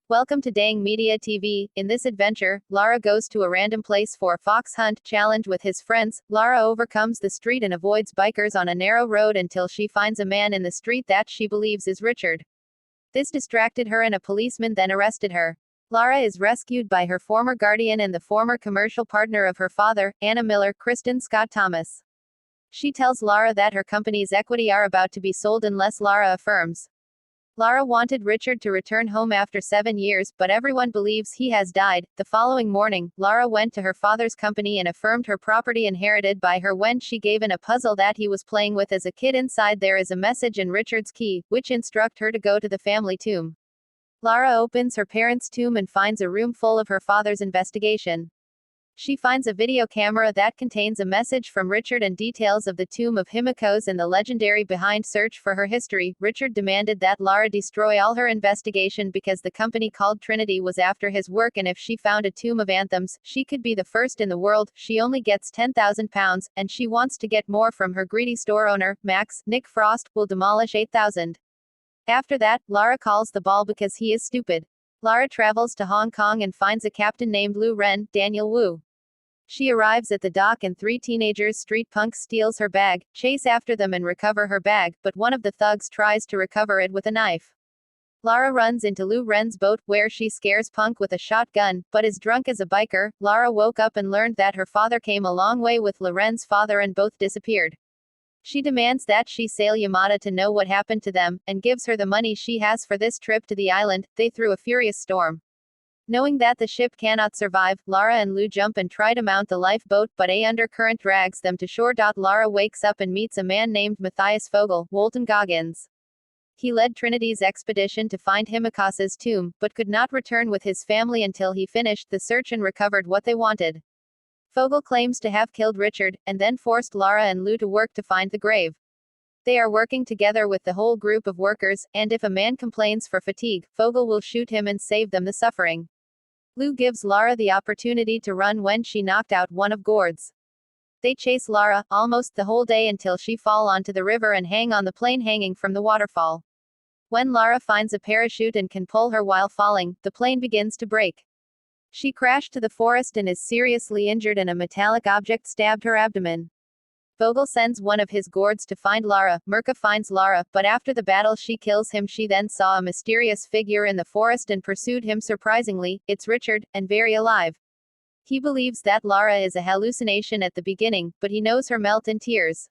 Welcome to Dang Media TV. In this adventure, Lara goes to a random place for a fox hunt challenge with his friends. Lara overcomes the street and avoids bikers on a narrow road until she finds a man in the street that she believes is Richard. This distracted her and a policeman then arrested her. Lara is rescued by her former guardian and the former commercial partner of her father, Anna Miller, Kristen Scott Thomas. She tells Lara that her company's equity are about to be sold unless Lara affirms. Lara wanted Richard to return home after 7 years, but everyone believes he has died. The following morning, Lara went to her father's company and affirmed her property inherited by her when she gave in a puzzle that he was playing with as a kid. Inside there is a message and Richard's key, which instruct her to go to the family tomb. Lara opens her parents' tomb and finds a room full of her father's investigation. She finds a video camera that contains a message from Richard and details of the tomb of Himiko's and the legendary behind search for her history. Richard demanded that Lara destroy all her investigation because the company called Trinity was after his work, and if she found a tomb of anthems, she could be the first in the world. She only gets £10,000, and she wants to get more from her greedy store owner, Max. Nick Frost will demolish 8,000. After that, Lara calls the ball because he is stupid. Lara travels to Hong Kong and finds a captain named Lu Ren, Daniel Wu. She arrives at the dock and 3 teenagers street punks steals her bag, chase after them and recover her bag, but one of the thugs tries to recover it with a knife. Lara runs into Lu Ren's boat, where she scares Punk with a shotgun, but is drunk as a biker. Lara woke up and learned that her father came a long way with Lu Ren's father and both disappeared. She demands that she sail Yamada to know what happened to them, and gives her the money she has for this trip to the island. They through a furious storm. Knowing that the ship cannot survive, Lara and Lu jump and try to mount the lifeboat, but a undercurrent drags them to shore. Lara wakes up and meets a man named Matthias Fogel, Walton Goggins. He led Trinity's expedition to find Himiko's tomb, but could not return with his family until he finished the search and recovered what they wanted. Fogel claims to have killed Richard, and then forced Lara and Lu to work to find the grave. They are working together with the whole group of workers, and if a man complains for fatigue, Fogel will shoot him and save them the suffering. Lu gives Lara the opportunity to run when she knocked out one of Gord's. They chase Lara, almost the whole day until she fall onto the river and hang on the plane hanging from the waterfall. When Lara finds a parachute and can pull her while falling, the plane begins to break. She crashed to the forest and is seriously injured, and a metallic object stabbed her abdomen. Vogel sends one of his Gords to find Lara. Mirka finds Lara, but after the battle she kills him. She then saw a mysterious figure in the forest and pursued him. Surprisingly, it's Richard, and very alive. He believes that Lara is a hallucination at the beginning, but he knows her melt in tears.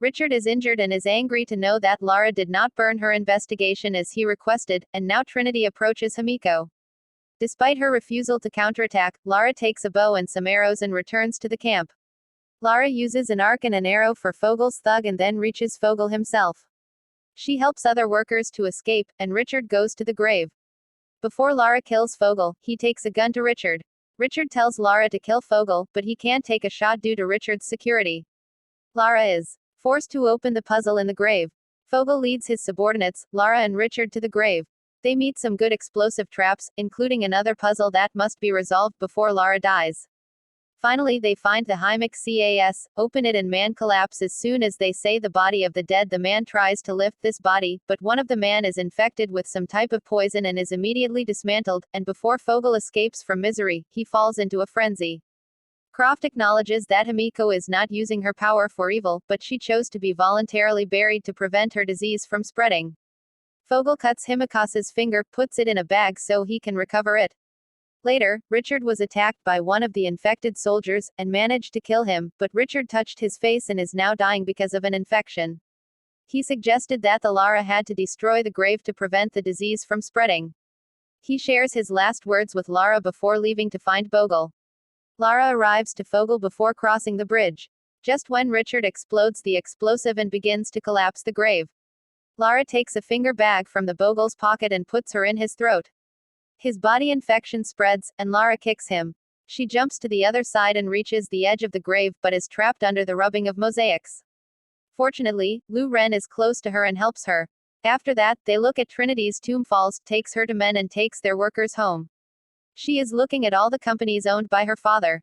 Richard is injured and is angry to know that Lara did not burn her investigation as he requested, and now Trinity approaches Himiko. Despite her refusal to counterattack, Lara takes a bow and some arrows and returns to the camp. Lara uses an arc and an arrow for Fogel's thug and then reaches Fogel himself. She helps other workers to escape, and Richard goes to the grave. Before Lara kills Fogel, he takes a gun to Richard. Richard tells Lara to kill Fogel, but he can't take a shot due to Richard's security. Lara is forced to open the puzzle in the grave. Fogel leads his subordinates, Lara and Richard, to the grave. They meet some good explosive traps, including another puzzle that must be resolved before Lara dies. Finally they find the Himiko's, open it, and man collapse as soon as they say the body of the dead. The man tries to lift this body, but one of the man is infected with some type of poison and is immediately dismantled, and before Fogel escapes from misery, he falls into a frenzy. Croft acknowledges that Himiko is not using her power for evil, but she chose to be voluntarily buried to prevent her disease from spreading. Fogel cuts Himiko's finger, puts it in a bag so he can recover it. Later, Richard was attacked by one of the infected soldiers, and managed to kill him, but Richard touched his face and is now dying because of an infection. He suggested that the Lara had to destroy the grave to prevent the disease from spreading. He shares his last words with Lara before leaving to find Bogle. Lara arrives to Fogel before crossing the bridge. Just when Richard explodes the explosive and begins to collapse the grave. Lara takes a finger bag from the Bogle's pocket and puts her in his throat. His body infection spreads, and Lara kicks him. She jumps to the other side and reaches the edge of the grave, but is trapped under the rubbing of mosaics. Fortunately, Lu Ren is close to her and helps her. After that, they look at Trinity's tomb, falls, takes her to men and takes their workers home. She is looking at all the companies owned by her father.